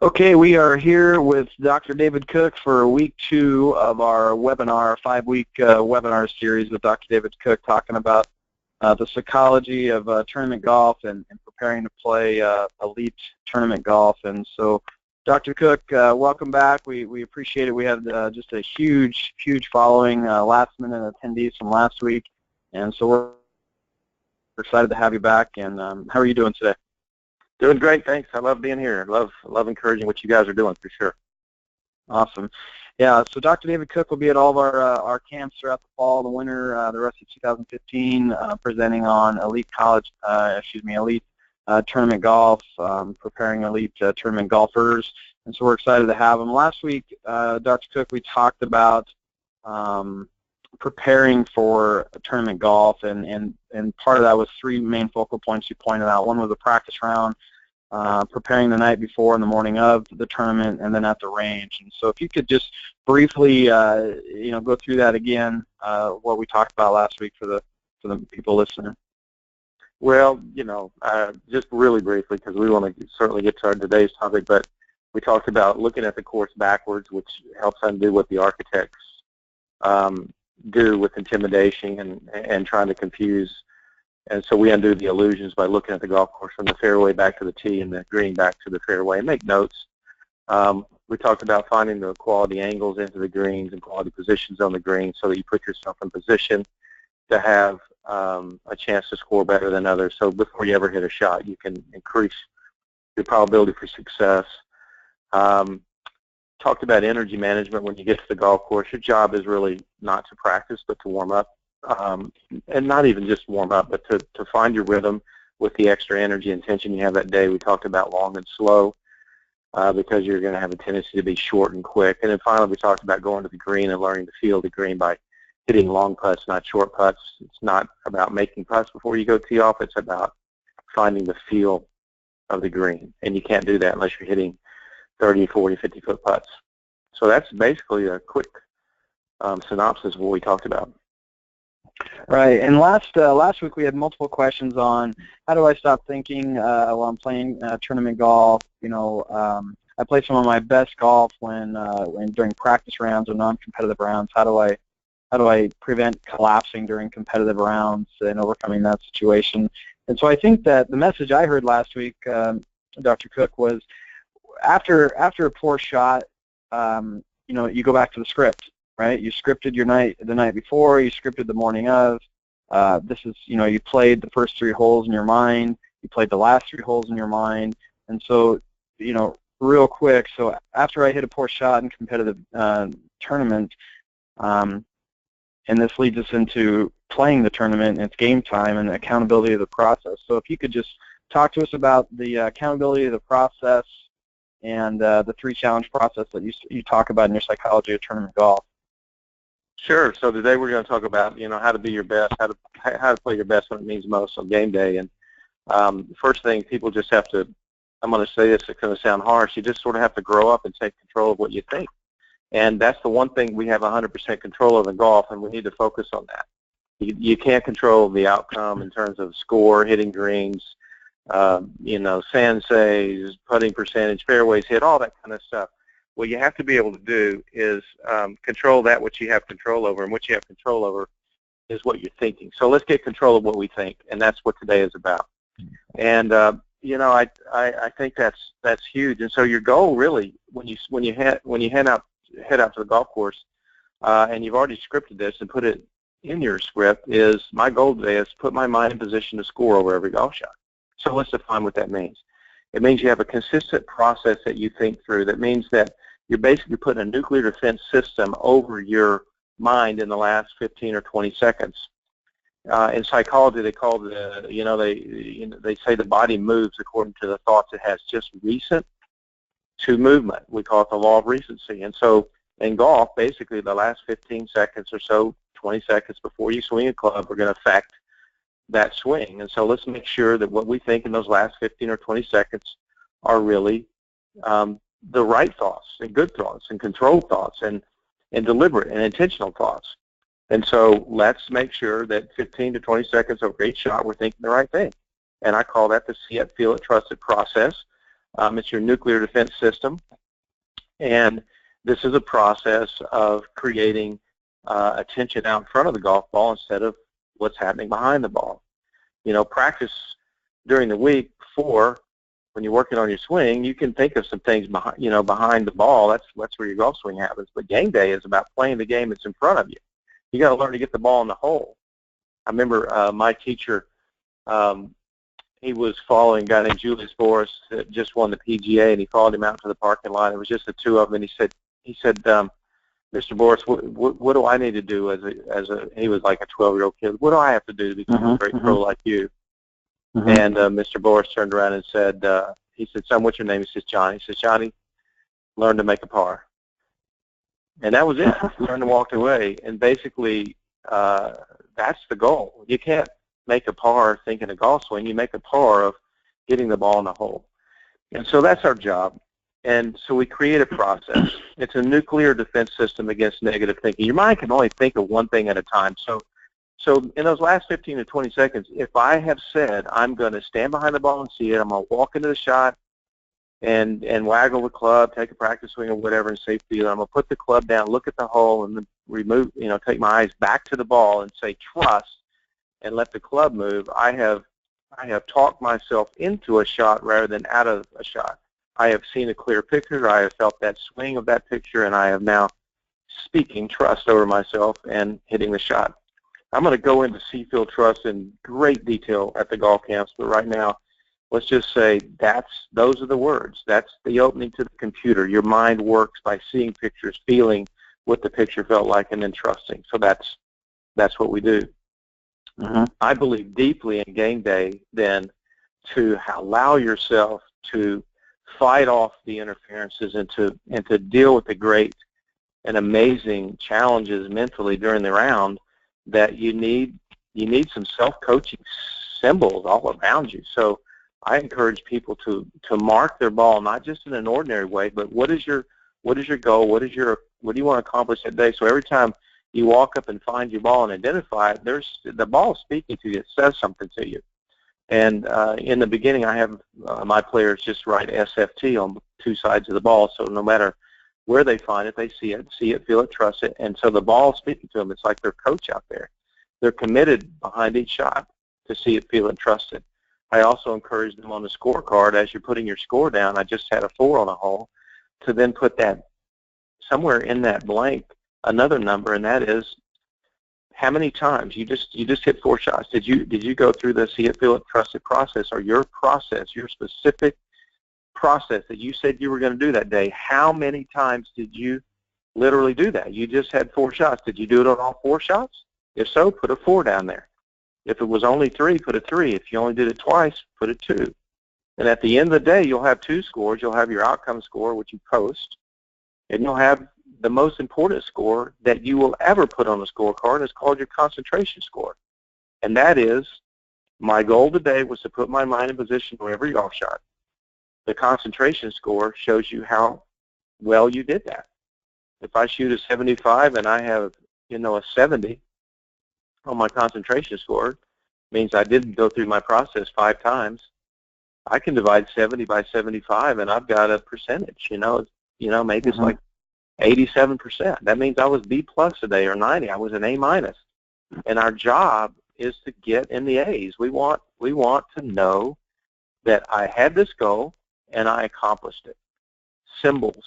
Okay, we are here with Dr. David Cook for week 2 of our webinar, 5-week webinar series with Dr. David Cook, talking about the psychology of tournament golf and preparing to play elite tournament golf. And so, Dr. Cook, welcome back. We appreciate it. We had just a huge following, last-minute attendees from last week, and so we're excited to have you back. And how are you doing today? Doing great, thanks. I love being here. Love encouraging what you guys are doing, for sure. Awesome. Yeah, so Dr. David Cook will be at all of our camps throughout the fall, the winter, the rest of 2015, presenting on elite tournament golf, preparing elite tournament golfers, and so we're excited to have him. Last week, Dr. Cook, we talked about preparing for tournament golf, and part of that was 3 main focal points you pointed out. One was a practice round, preparing the night before and the morning of the tournament, and then at the range. And so if you could just briefly go through that again, what we talked about last week for the people listening. Well, just really briefly, because we want to certainly get to today's topic, but we talked about looking at the course backwards, which helps undo what the architects do with intimidation and trying to confuse. And so we undo the illusions by looking at the golf course from the fairway back to the tee and the green back to the fairway, and make notes. We talked about finding the quality angles into the greens and quality positions on the green so that you put yourself in position to have a chance to score better than others. So before you ever hit a shot, you can increase your probability for success. Talked about energy management. When you get to the golf course, your job is really not to practice, but to warm up. And not even just warm up, but to find your rhythm with the extra energy and tension you have that day. We talked about long and slow because you're going to have a tendency to be short and quick. And then finally, we talked about going to the green and learning to feel the green by hitting long putts, not short putts. It's not about making putts before you go tee off. It's about finding the feel of the green. And you can't do that unless you're hitting 30, 40, 50-foot putts. So that's basically a quick synopsis of what we talked about. Right, and last week we had multiple questions on how do I stop thinking while I'm playing tournament golf. I play some of my best golf when during practice rounds or non-competitive rounds. How do I prevent collapsing during competitive rounds and overcoming that situation? And so I think that the message I heard last week, Dr. Cook, was after a poor shot, you go back to the script, right? You scripted the night before, you scripted the morning of. You played the first 3 holes in your mind, you played the last 3 holes in your mind, and so, real quick, so after I hit a poor shot in competitive tournament, and this leads us into playing the tournament, and it's game time and the accountability of the process. So if you could just talk to us about the accountability of the process and the 3-challenge process that you talk about in your psychology of tournament golf. Sure. So today we're going to talk about how to be your best, how to play your best when it means most on game day. And first thing, people just have to. I'm going to say this. It's going to sound harsh. You just sort of have to grow up and take control of what you think. And that's the one thing we have 100% control of in golf, and we need to focus on that. You can't control the outcome in terms of score, hitting greens, sand saves, putting percentage, fairways hit, all that kind of stuff. What you have to be able to do is control that which you have control over, and what you have control over is what you're thinking. So let's get control of what we think, and that's what today is about. And I think that's huge. And so your goal really, when you head out to the golf course, and you've already scripted this and put it in your script, is my goal today is to put my mind in position to score over every golf shot. So let's define what that means. It means you have a consistent process that you think through. That means that you're basically putting a nuclear defense system over your mind in the last 15 or 20 seconds. In psychology, they call they say the body moves according to the thoughts it has just recent to movement. We call it the law of recency. And so in golf, basically the last 15 seconds or so, 20 seconds before you swing a club are going to affect that swing. And so let's make sure that what we think in those last 15 or 20 seconds are really the right thoughts and good thoughts and controlled thoughts and deliberate and intentional thoughts. And so let's make sure that 15 to 20 seconds of a great shot, we're thinking the right thing. And I call that the see it, feel it, trust it process. It's your nuclear defense system, and this is a process of creating attention out in front of the golf ball instead of what's happening behind the ball. You know, practice during the week before, when you're working on your swing, you can think of some things behind the ball. That's where your golf swing happens. But game day is about playing the game that's in front of you. You got to learn to get the ball in the hole. I remember my teacher. He was following a guy named Julius Boris that just won the PGA, and he followed him out to the parking lot. It was just the two of them, and he said, Mr. Boris, what do I need to do he was like a 12-year-old kid. What do I have to do to become a great pro like you? And Mr. Boris turned around and said, he said, son, what's your name? He says, Johnny. He says, Johnny, learn to make a par. And that was it. Turned and walked away. And basically, that's the goal. You can't make a par thinking a golf swing. You make a par of getting the ball in the hole. And so that's our job. And so we create a process. It's a nuclear defense system against negative thinking. Your mind can only think of one thing at a time. So in those last 15 to 20 seconds, if I have said I'm going to stand behind the ball and see it, I'm going to walk into the shot and waggle the club, take a practice swing or whatever, and say field. I'm going to put the club down, look at the hole, and then remove, take my eyes back to the ball and say trust and let the club move. I have talked myself into a shot rather than out of a shot. I have seen a clear picture. I have felt that swing of that picture, and I have now speaking trust over myself and hitting the shot. I'm going to go into Seafield Trust in great detail at the golf camps, but right now, let's just say those are the words. That's the opening to the computer. Your mind works by seeing pictures, feeling what the picture felt like, and then trusting. So that's what we do. I believe deeply in game day then to allow yourself to fight off the interferences and to deal with the great and amazing challenges mentally during the round, that you need some self-coaching symbols all around you. So I encourage people to mark their ball, not just in an ordinary way, but what is your goal? What do you want to accomplish that day? So every time you walk up and find your ball and identify it, the ball is speaking to you. It says something to you. And in the beginning, I have my players just write SFT on two sides of the ball, so no matter where they find it, they see it, feel it, trust it. And so the ball is speaking to them. It's like their coach out there. They're committed behind each shot to see it, feel it, trust it. I also encourage them on the scorecard, as you're putting your score down, I just had a 4 on a hole, to then put that somewhere in that blank, another number, and that is how many times you just hit 4 shots. Did you go through the see it, feel it, trust it process, or your process, your specific process that you said you were going to do that day? How many times did you literally do that? You just had 4 shots. Did you do it on all 4 shots? If so, put a 4 down there. If it was only 3, put a 3. If you only did it twice, put a 2. And at the end of the day, you'll have 2 scores. You'll have your outcome score, which you post, and you'll have the most important score that you will ever put on the scorecard. Is called your concentration score. And that is, my goal today was to put my mind in position for every golf shot. The concentration score shows you how well you did that. If I shoot a 75 and I have, a 70 on my concentration score, means I didn't go through my process 5 times. I can divide 70 by 75, and I've got a percentage. Maybe it's like 87%. That means I was B+ today, or 90. I was an A-. And our job is to get in the A's. We want to know that I had this goal and I accomplished it. Symbols.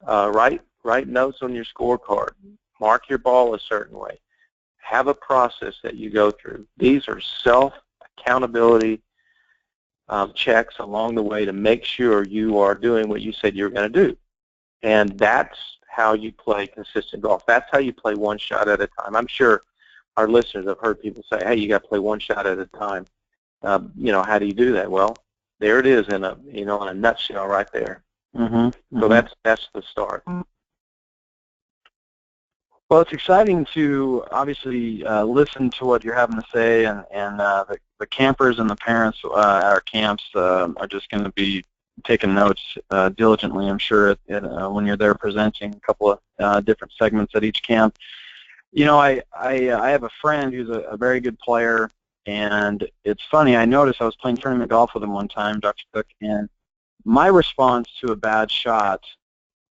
Write notes on your scorecard. Mark your ball a certain way. Have a process that you go through. These are self-accountability checks along the way to make sure you are doing what you said you were going to do. And that's how you play consistent golf. That's how you play one shot at a time. I'm sure our listeners have heard people say, hey, you got to play one shot at a time. How do you do that? Well, there it is in a nutshell right there. So that's the start. Well, it's exciting to obviously listen to what you're having to say, and the campers and the parents at our camps are just going to be taking notes diligently, I'm sure, when you're there presenting a couple of different segments at each camp. I have a friend who's a very good player, and it's funny, I noticed I was playing tournament golf with him one time, Dr. Cook, and my response to a bad shot,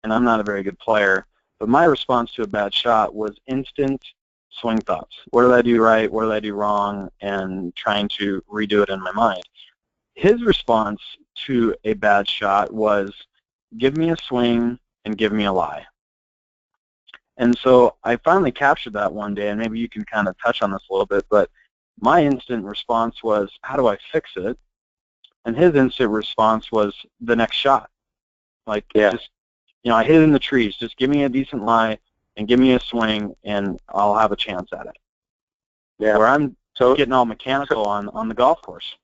and I'm not a very good player, but my response to a bad shot was instant swing thoughts. What did I do right? What did I do wrong? And trying to redo it in my mind. His response to a bad shot was, give me a swing and give me a lie. And so I finally captured that one day, and maybe you can kind of touch on this a little bit, but my instant response was, how do I fix it? And his instant response was the next shot. Like, just, I hit it in the trees. Just give me a decent lie and give me a swing, and I'll have a chance at it. Yeah. Where I'm getting all mechanical on the golf course.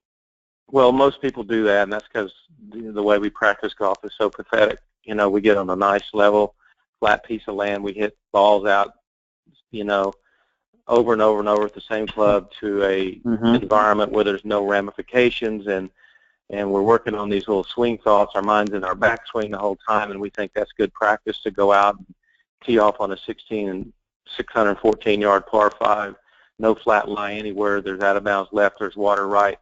Well, most people do that, and that's because the way we practice golf is so pathetic. We get on a nice level, flat piece of land. We hit balls out, over and over and over with the same club to a environment where there's no ramifications, and we're working on these little swing thoughts. Our mind's in our backswing the whole time, and we think that's good practice to go out and tee off on a 614-yard par 5, no flat lie anywhere. There's out of bounds left. There's water right.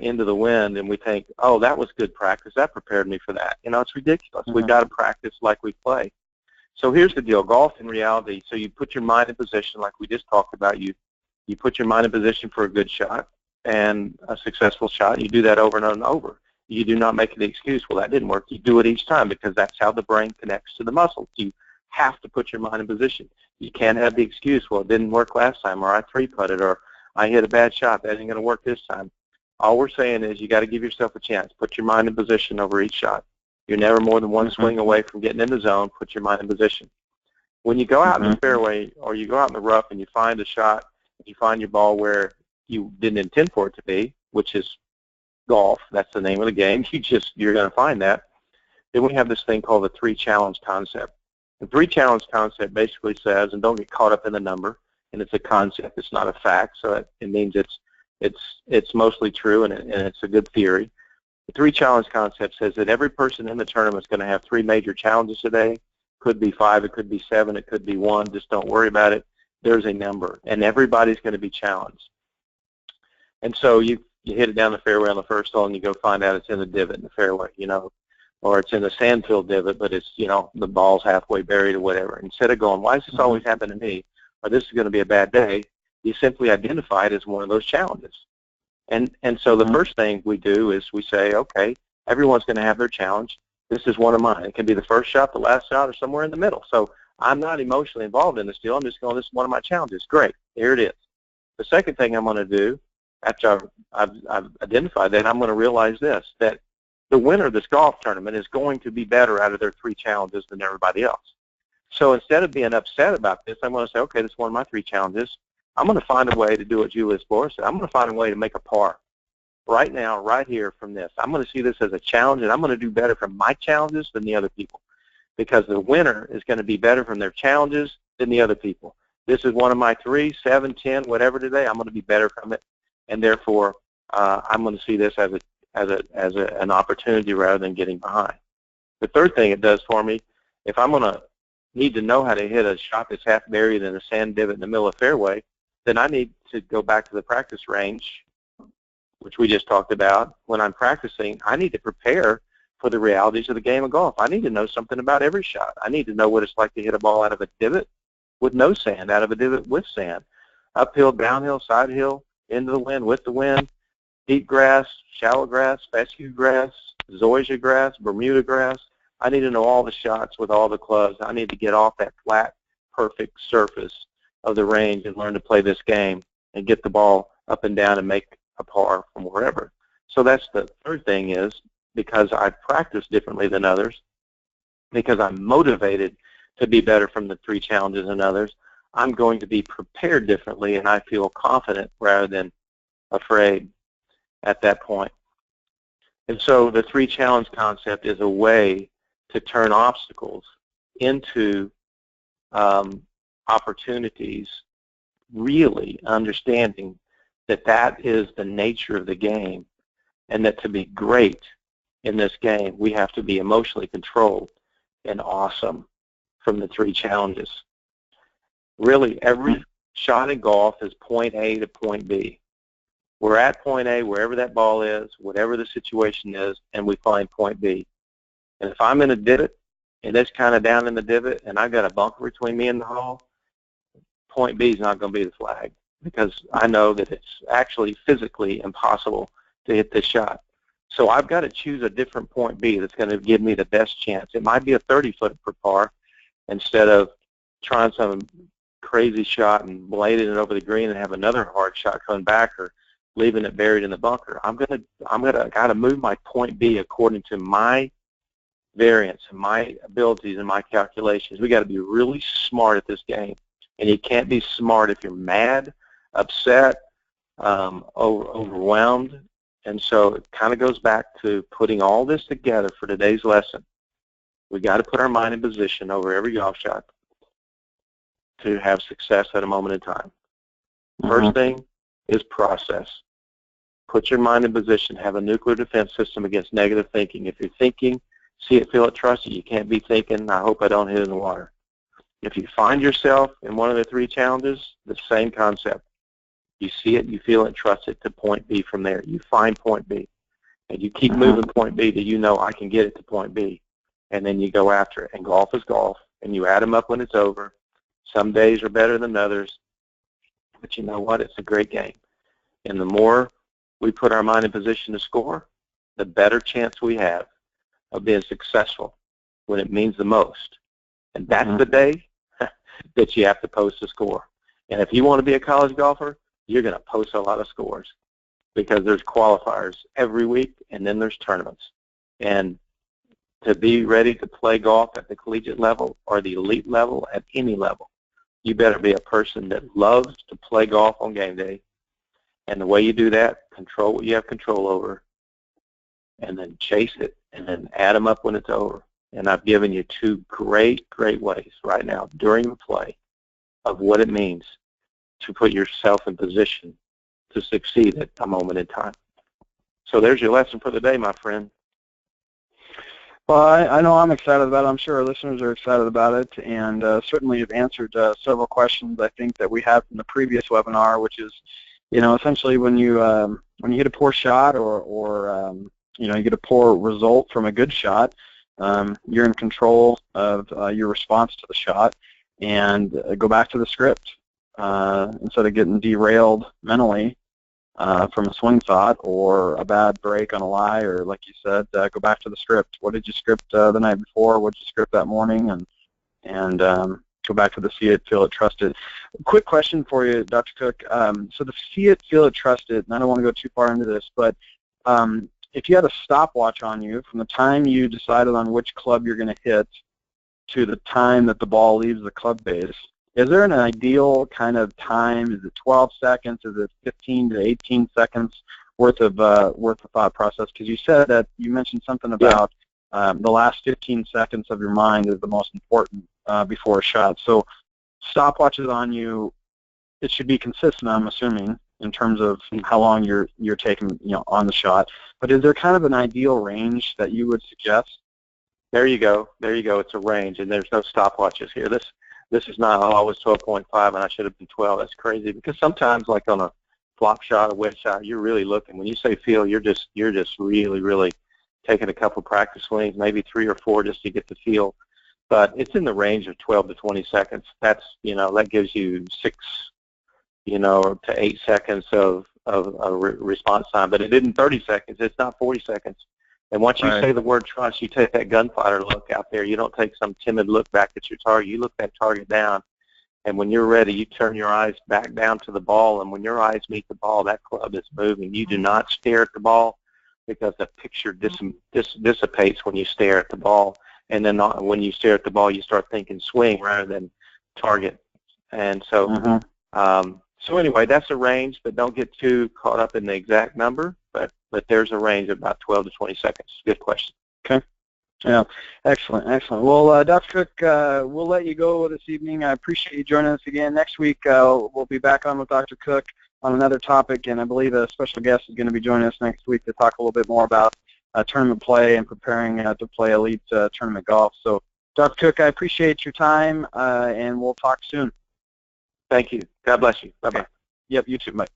Into the wind, and we think, oh, that was good practice. That prepared me for that. It's ridiculous. We've got to practice like we play. So here's the deal. Golf in reality, so you put your mind in position like we just talked about. You put your mind in position for a good shot and a successful shot. You do that over and over and over. You do not make the excuse, well, that didn't work. You do it each time because that's how the brain connects to the muscles. You have to put your mind in position. You can't have the excuse, well, it didn't work last time, or I three-putted, or I hit a bad shot. That ain't going to work this time. All we're saying is you got to give yourself a chance. Put your mind in position over each shot. You're never more than one swing away from getting in the zone. Put your mind in position. When you go out in the fairway or you go out in the rough and you find a shot, you find your ball where you didn't intend for it to be, which is golf. That's the name of the game. You're going to find that. Then we have this thing called the 3-challenge concept. The 3-challenge concept basically says, and don't get caught up in the number, and it's a concept. It's not a fact, so it means it's mostly true, and it's a good theory. The 3-challenge concept says that every person in the tournament is going to have 3 major challenges today. Could be 5, it could be 7, it could be 1. Just don't worry about it. There's a number, and everybody's going to be challenged. And so you hit it down the fairway on the first hole, and you go find out it's in the divot in the fairway, or it's in the sand-filled divot, but it's, the ball's halfway buried or whatever. Instead of going, why does this always happen to me, or this is going to be a bad day, you simply identify it as one of those challenges. And so the first thing we do is we say, okay, everyone's going to have their challenge. This is one of mine. It can be the first shot, the last shot, or somewhere in the middle. So I'm not emotionally involved in this deal. I'm just going, this is one of my challenges. Great. Here it is. The second thing I'm going to do, after I've identified that, I'm going to realize this, that the winner of this golf tournament is going to be better out of their 3 challenges than everybody else. So instead of being upset about this, I'm going to say, okay, this is one of my 3 challenges. I'm going to find a way to do what Julius Bohr said. I'm going to find a way to make a par right now, right here from this. I'm going to see this as a challenge, and I'm going to do better from my challenges than the other people, because the winner is going to be better from their challenges than the other people. This is one of my 3, 7, 10, whatever today. I'm going to be better from it, and therefore I'm going to see this as an opportunity rather than getting behind. The third thing it does for me, if I'm going to need to know how to hit a shot that's half buried in a sand divot in the middle of the fairway, then I need to go back to the practice range, which we just talked about. When I'm practicing, I need to prepare for the realities of the game of golf. I need to know something about every shot. I need to know what it's like to hit a ball out of a divot with no sand, out of a divot with sand, uphill, downhill, side hill, into the wind, with the wind, deep grass, shallow grass, fescue grass, zoysia grass, Bermuda grass. I need to know all the shots with all the clubs. I need to get off that flat, perfect surface of the range and learn to play this game and get the ball up and down and make a par from wherever. So that's the third thing, is because I practice differently than others, because I'm motivated to be better from the 3 challenges than others, I'm going to be prepared differently, and I feel confident rather than afraid at that point. And so the 3-challenge concept is a way to turn obstacles into opportunities, really understanding that that is the nature of the game, and that to be great in this game, we have to be emotionally controlled and awesome from the 3 challenges. Really, every shot in golf is point A to point B. We're at point A, wherever that ball is, whatever the situation is, and we find point B. And if I'm in a divot, and it's kind of down in the divot, and I've got a bunker between me and the hole, point B is not going to be the flag, because I know that it's actually physically impossible to hit this shot. So I've got to choose a different point B that's going to give me the best chance. It might be a 30-foot per par instead of trying some crazy shot and blading it over the green and have another hard shot coming back, or leaving it buried in the bunker. I'm gonna move my point B according to my variance and my abilities and my calculations. We got to be really smart at this game, and you can't be smart if you're mad, upset, overwhelmed. And so it kind of goes back to putting all this together for today's lesson. We got to put our mind in position over every golf shot to have success at a moment in time. First thing is process. Put your mind in position. Have a nuclear defense system against negative thinking. If you're thinking, see it, feel it, trust it, you can't be thinking, I hope I don't hit it in the water. If you find yourself in one of the three challenges, the same concept. You see it, you feel it, trust it to point B from there. You find point B. And you keep moving point B till you know I can get it to point B. And then you go after it. And golf is golf. And you add them up when it's over. Some days are better than others. But you know what? It's a great game. And the more we put our mind in position to score, the better chance we have of being successful when it means the most. And that's the day that you have to post a score. And if you want to be a college golfer, you're going to post a lot of scores, because there's qualifiers every week, and then there's tournaments. And to be ready to play golf at the collegiate level or the elite level, at any level, you better be a person that loves to play golf on game day. And the way you do that, control what you have control over, and then chase it, and then add them up when it's over. And I've given you two great, great ways right now during the play of what it means to put yourself in position to succeed at a moment in time. So there's your lesson for the day, my friend. Well, I know I'm excited about it. I'm sure our listeners are excited about it, and certainly you've answered several questions I think that we had from the previous webinar, which is, essentially when you hit a poor shot or you get a poor result from a good shot, you're in control of your response to the shot, and go back to the script instead of getting derailed mentally from a swing thought or a bad break on a lie, or like you said, go back to the script. What did you script the night before? What did you script that morning? And go back to the see it, feel it, trust it. Quick question for you, Dr. Cook. So the see it, feel it, trust it, and I don't want to go too far into this, but if you had a stopwatch on you from the time you decided on which club you're going to hit to the time that the ball leaves the club base, is there an ideal kind of time? Is it 12 seconds? Is it 15 to 18 seconds worth of thought process? Because you said that you mentioned something about the last 15 seconds of your mind is the most important before a shot. So stopwatches on you, it should be consistent, I'm assuming, in terms of how long you're taking on the shot. But is there kind of an ideal range that you would suggest? There you go. There you go. It's a range, and there's no stopwatches here. This is not, I was 12.5 and I should have been 12. That's crazy, because sometimes, like on a flop shot, a wedge shot, you're really looking. When you say feel, you're just really, really taking a couple practice swings, maybe 3 or 4 just to get the feel. But it's in the range of 12 to 20 seconds. That's, that gives you 6, to 8 seconds of response time. But it isn't 30 seconds. It's not 40 seconds. And once you say the word trust, you take that gunfighter look out there. You don't take some timid look back at your target. You look that target down, and when you're ready, you turn your eyes back down to the ball, and when your eyes meet the ball, that club is moving. You do not stare at the ball, because the picture dissipates when you stare at the ball, and then when you stare at the ball, you start thinking swing rather than target. And so, so anyway, that's a range, but don't get too caught up in the exact number, but there's a range of about 12 to 20 seconds. Good question. Okay. Yeah, excellent, excellent. Well, Dr. Cook, we'll let you go this evening. I appreciate you joining us again. Next week, we'll be back on with Dr. Cook on another topic, and I believe a special guest is going to be joining us next week to talk a little bit more about tournament play and preparing to play elite tournament golf. So, Dr. Cook, I appreciate your time, and we'll talk soon. Thank you. God bless you. Bye-bye. Okay. Yep, you too. Bye.